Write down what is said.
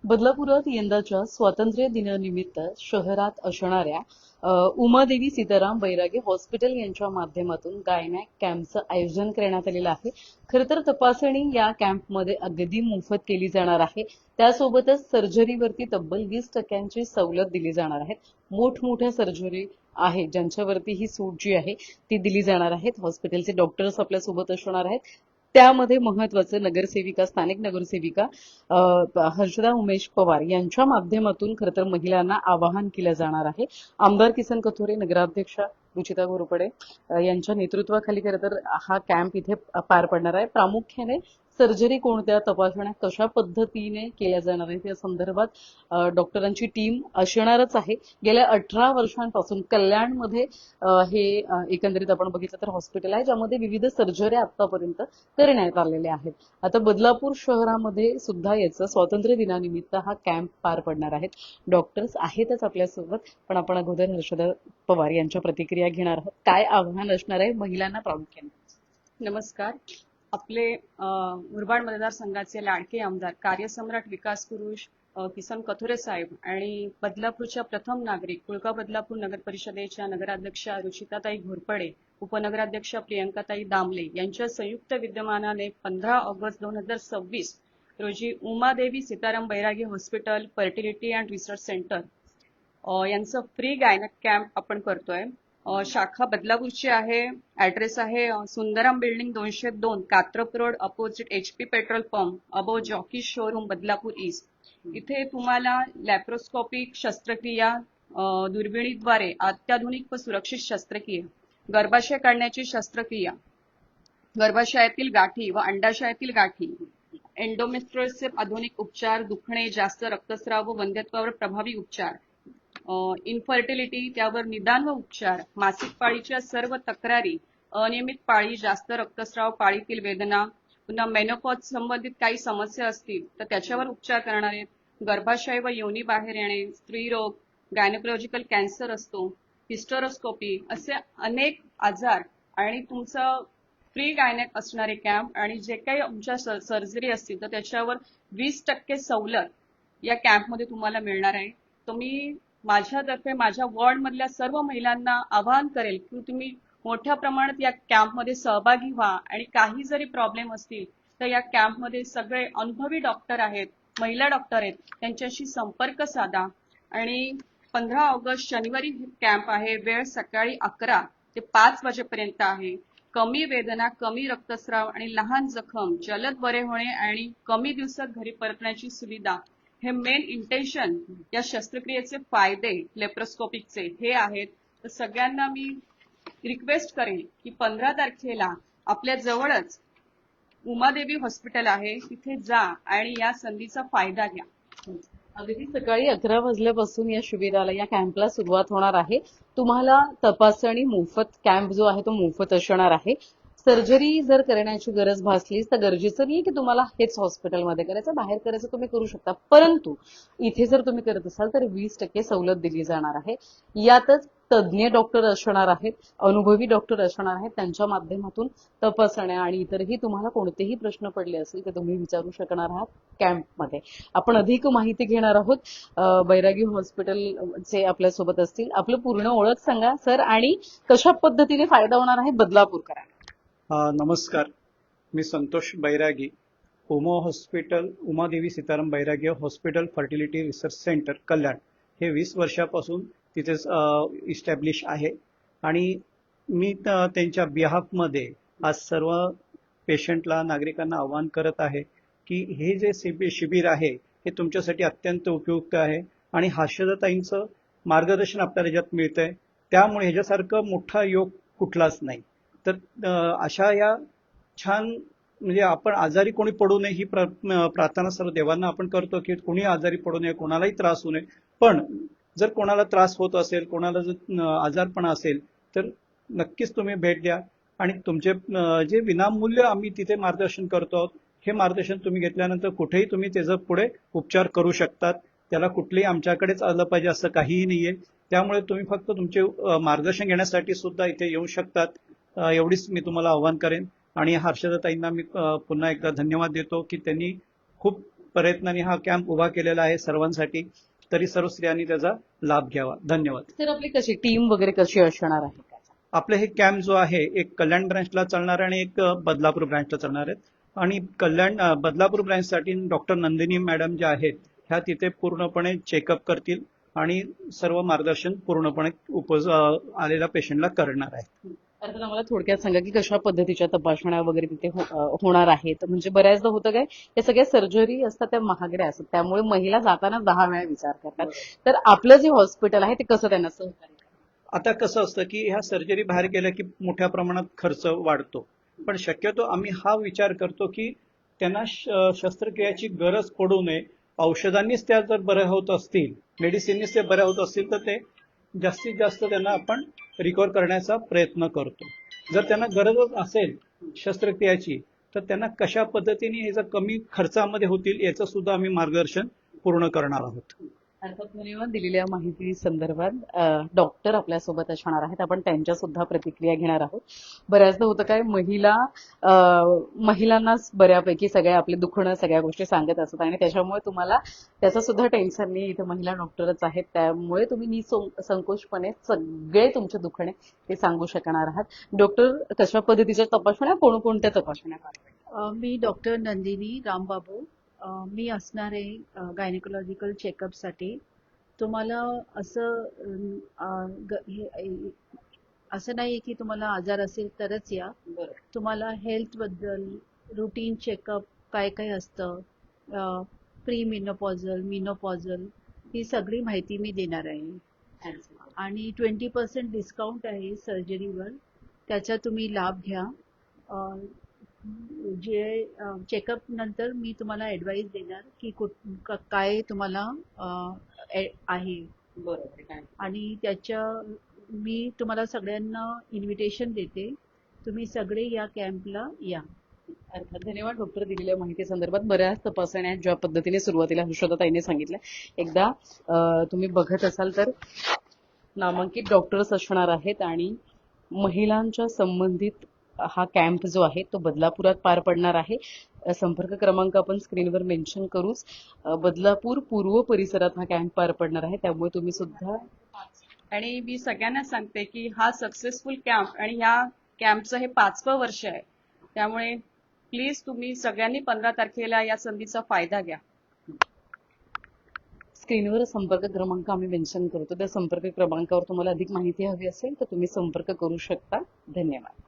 बदलापुरात यंदाच्या स्वातंत्र्य दिनानिमित्त शहरात असणाऱ्या उमादेवी सीताराम बैरागे हॉस्पिटल यांच्या माध्यमातून गायनॅक कॅम्पचं आयोजन करण्यात आलेलं आहे. खरं तर तपासणी या कॅम्पमध्ये अगदी मोफत केली जाणार आहे. त्यासोबतच सर्जरीवरती तब्बल 20% सवलत दिली जाणार आहे. मोठमोठ्या सर्जरी आहे ज्यांच्यावरती ही सूट जी आहे ती दिली जाणार आहेत. हॉस्पिटलचे डॉक्टर्स आपल्यासोबत असणार आहेत. त्यामध्ये महत्वाचं नगरसेविका स्थानिक नगरसेविका हर्षदा उमेश पवार यांच्या माध्यमातून खरं तर महिलांना आवाहन केलं जाणार आहे. आमदार किसन कथोरे, नगराध्यक्षा रुचिता घोरपडे यांच्या नेतृत्वाखाली खरं तर हा कॅम्प इथे पार पडणार आहे. प्रामुख्याने सर्जरी कोणत्या, तपासण्या कशा पद्धतीने केल्या जाणार आहेत या संदर्भात डॉक्टरांची टीम असणारच आहे. गेल्या 18 वर्षांपासून कल्याणमध्ये हे एकंदरीत आपण बघितलं तर हॉस्पिटल आहे ज्यामध्ये विविध सर्जरी आतापर्यंत करण्यात आलेल्या आहेत. आता बदलापूर शहरामध्ये सुद्धा याचं स्वातंत्र्य दिनानिमित्त हा कॅम्प पार पडणार आहेत. डॉक्टर्स आहेतच आपल्यासोबत, पण आपण अगोदर हर्षदा पवार यांच्या प्रतिक्रिया घेणार आहोत. काय आव्हान असणार आहे महिलांना प्रामुख्याने? नमस्कार. आपले मुरबाड मतदारसंघाचे लाडके आमदार, कार्यसम्राट विकास पुरुष किसन कथोरे साहेब आणि बदलापूरच्या प्रथम नागरिक, कुळगाव बदलापूर नगर परिषदेच्या नगराध्यक्षा रुचिताताई घोरपडे, उपनगराध्यक्षा प्रियंकाताई दामले यांच्या संयुक्त विद्यमानाने 15 ऑगस्ट 2026 रोजी Umadevi Sitaram Bairage hospital fertility and research centre यांचं फ्री गायनॅक कॅम्प आपण करतोय. शाखा बदलापूरची आहे. ऍड्रेस आहे Sundaram building 202, Katrap road, opposite HP petrol pump, above Jockey showroom, Badlapur east. इथे तुम्हाला लॅप्रोस्कोपिक शस्त्रक्रिया, दुर्बिणीद्वारे अत्याधुनिक व सुरक्षित शस्त्रक्रिया, गर्भाशय काढण्याची शस्त्रक्रिया, गर्भाशयातील गाठी व अंडाशयातील गाठी, एंडोमेट्रियोसिस आधुनिक उपचार, दुखणे, जास्त रक्तस्राव व वंध्यत्वावर प्रभावी उपचार, इन्फर्टिलिटी त्यावर निदान व उपचार, मासिक पाळीच्या सर्व तक्रारी, अनियमित पाळी, जास्त रक्तस्राव, पाळीतील वेदना, पुन्हा मेनोपॉज संबंधित काही समस्या असतील तर त्याच्यावर उपचार करणार आहेत. गर्भाशय व योनी बाहेर येणे, स्त्रीरोग, गायनेकोलॉजिकल कॅन्सर असतो, हिस्टेरोस्कोपी, असे अनेक आजार आणि तुमचं फ्री गायनॅक असणारे कॅम्प आणि जे काही तुमच्या सर्जरी असतील तर त्याच्यावर 20% सवलत या कॅम्पमध्ये तुम्हाला मिळणार आहे. तर मी माझ्यातर्फे माझ्या वॉर्ड मधल्या सर्व महिलांना आवाहन करेल की तुम्ही मोठ्या प्रमाणात या कॅम्पमध्ये सहभागी व्हा आणि काही जरी प्रॉब्लेम असतील तर या कॅम्पमध्ये सगळे अनुभवी डॉक्टर आहेत, महिला डॉक्टर आहेत, त्यांच्याशी संपर्क साधा. आणि 15 ऑगस्ट शनिवारी कॅम्प आहे. वेळ सकाळी 11 ते 5 वाजेपर्यंत आहे. कमी वेदना, कमी रक्तस्राव आणि लहान जखम जलद बरे होणे आणि कमी दिवसात घरी परतण्याची सुविधा हे मेन इंटेन्शन या शस्त्रक्रियेचे फायदे लेप्रोस्कोपिकचे हे आहेत. तर सगळ्यांना मी रिक्वेस्ट करेन की 15 तारखेला आपल्या जवळच उमादेवी हॉस्पिटल आहे, तिथे जा आणि या संधीचा फायदा घ्या. अगदी सकाळी 11 वाजल्यापासून या शिबिराला, या कॅम्पला सुरुवात होणार आहे. तुम्हाला तपासणी मोफत, कॅम्प जो आहे तो मोफत असणार आहे. सर्जरी जर करण्याची गरज भासलीच तर गरजेचं नाही की तुम्हाला हेच हॉस्पिटलमध्ये करायचं, बाहेर करायचं तुम्ही करू शकता. परंतु इथे जर तुम्ही करत असाल तर 20% सवलत दिली जाणार आहे. यातच तज्ज्ञ डॉक्टर असणार आहेत, अनुभवी डॉक्टर असणार आहेत. त्यांच्या माध्यमातून तपासण्या आणि इतरही तुम्हाला कोणतेही प्रश्न पडले असतील तर तुम्ही विचारू शकणार आहात कॅम्पमध्ये. आपण अधिक माहिती घेणार आहोत. बैरागी हॉस्पिटलचे आपल्यासोबत असतील. आपलं पूर्ण ओळख सांगा सर आणि कशा पद्धतीने फायदा होणार आहे बदलापूरकरांना. नमस्कार, मी संतोष बैरागी, उमादेवी सीताराम बैरागी हॉस्पिटल फर्टिलिटी रिसर्च सेंटर कल्याण हे 20 वर्षापासून तिथे इस्टॅब्लिश आहे. आणि मी त्यांच्या बिहाफमध्ये आज सर्व पेशंटला, नागरिकांना आवाहन करत आहे की हे जे शिबिर आहे हे तुमच्यासाठी अत्यंत उपयुक्त आहे आणि हर्षदाताईंचं मार्गदर्शन आपल्याला याच्यात मिळतंय. त्यामुळे ह्याच्यासारखं मोठा योग कुठलाच नाही. तर अशा या छान, म्हणजे आपण आजारी कोणी पडू नये ही प्रार्थना सर्व देवांना आपण करतो की कोणी आजारी पडू नये, कोणालाही त्रास होऊ नये. पण जर कोणाला त्रास होत असेल, कोणाला जर आजारपणा असेल तर नक्कीच तुम्ही भेट द्या. आणि तुमचे जे विनामूल्य आम्ही तिथे मार्गदर्शन करतो आहोत, हे मार्गदर्शन तुम्ही घेतल्यानंतर कुठेही तुम्ही त्याचा पुढे उपचार करू शकतात. त्याला कुठलेही आमच्याकडेच आलं पाहिजे असं काहीही नाहीये. त्यामुळे तुम्ही फक्त तुमचे मार्गदर्शन घेण्यासाठी सुद्धा इथे येऊ शकतात. एवढीच मी तुम्हाला आवाहन करेन. आणि हर्षदाताईंना मी पुन्हा एकदा धन्यवाद देतो की त्यांनी खूप प्रयत्नाने हा कॅम्प उभा केलेला आहे सर्वांसाठी. तरी सर्व स्त्रियांनी त्याचा लाभ घ्यावा. धन्यवाद. तर आपली कशी टीम वगैरे कशी असणार आहे? आपलं हे कॅम्प जो आहे एक कल्याण ब्रँचला चालणार आणि एक बदलापूर ब्रँचला चालणार आहेत. आणि बदलापूर ब्रँचसाठी डॉक्टर नंदिनी मॅडम ज्या आहेत ह्या तिथे पूर्णपणे चेकअप करतील आणि सर्व मार्गदर्शन पूर्णपणे आलेल्या पेशंटला करणार आहे. अर्थात आम्हाला थोडक्यात सांगा की कशा पद्धतीच्या तपासण्या वगैरे तिथे होणार आहेत. म्हणजे बऱ्याचदा होतं काय, या सगळ्या सर्जरी असतात त्या महागड्या असतात, त्यामुळे महिला जाताना 10 वेळा विचार करतात. तर आपलं जे हॉस्पिटल आहे ते कसं त्यांना सहकार्य करतं? आता कसं असतं की ह्या सर्जरी बाहेर गेल्या की मोठ्या प्रमाणात खर्च वाढतो, पण शक्यतो आम्ही हा विचार करतो की त्यांना शस्त्रक्रियाची गरज पडू नये. औषधांनीच त्या जर बऱ्या होत असतील, मेडिसिननीच ते बऱ्या होत असतील तर ते जास्तीत जास्त त्यांना आपण रिकव्हर करण्याचा प्रयत्न करतो. जर त्यांना गरजच असेल शस्त्रक्रियाची तर त्यांना कशा पद्धतीने हे जर कमी खर्चामध्ये होतील याचं सुद्धा आम्ही मार्गदर्शन पूर्ण करणार आहोत. अर्थात धन्यवाद. दिलेल्या माहिती संदर्भात डॉक्टर आपल्यासोबत असणार आहेत, आपण त्यांच्या सुद्धा प्रतिक्रिया घेणार आहोत. बऱ्याचदा होतं काय, महिलांनाच बऱ्यापैकी सगळ्या आपले दुखणं सगळ्या गोष्टी सांगत असतात आणि त्याच्यामुळे तुम्हाला त्याचं सुद्धा टेन्शन नाही. इथे महिला डॉक्टरच आहेत, त्यामुळे तुम्ही निसंकोचपणे सगळे तुमचे दुखणे ते सांगू शकणार आहात. डॉक्टर, कशा पद्धतीच्या तपासण्या, कोणकोणत्या तपासण्या करतात? मी डॉक्टर नंदिनी रामबाबू. मी असणार आहे गायनेकोलॉजिकल चेकअपसाठी. तुम्हाला असं नाही की तुम्हाला आजार असेल तरच या. तुम्हाला हेल्थबद्दल रुटीन चेकअप काय काय असतं, प्री मिनोपॉझल, मिनोपॉझल, ही सगळी माहिती मी देणार आहे. आणि 20% डिस्काउंट आहे सर्जरीवर, त्याचा तुम्ही लाभ घ्या. जे चेकअप नंतर मी तुम्हाला ऍडवाइस देणार की काय तुम्हाला आहे. बरोबर. आणि मी तुम्हाला सगळ्यांना इन्व्हिटेशन देते, तुम्ही सगळे या कॅम्पला या. अर्थात धन्यवाद डॉक्टर. दिलेल्या माहिती संदर्भात बऱ्याच तपासण्या ज्या पद्धतीने सुरुवातीला हुशारताईने सांगितल्या, एकदा तुम्ही बघत असाल तर नामांकित डॉक्टर्स असणार आहेत आणि महिलांच्या संबंधित हा कॅम्प जो आहे तो बदलापुरात पार पडणार आहे. संपर्क क्रमांक आपण स्क्रीनवर मेन्शन करूच. बदलापूर पूर्व परिसरात हा कॅम्प पार पडणार आहे, त्यामुळे तुम्ही सुद्धा. आणि मी सगळ्यांना सांगते की हा सक्सेसफुल कॅम्प आणि ह्या कॅम्पचं हे 5वं वर्ष आहे. त्यामुळे प्लीज तुम्ही सगळ्यांनी 15 तारखेला या संधीचा फायदा घ्या. स्क्रीनवर संपर्क क्रमांक आम्ही मेन्शन करतो. त्या संपर्क क्रमांकावर तुम्हाला अधिक माहिती हवी असेल तर तुम्ही संपर्क करू शकता. धन्यवाद.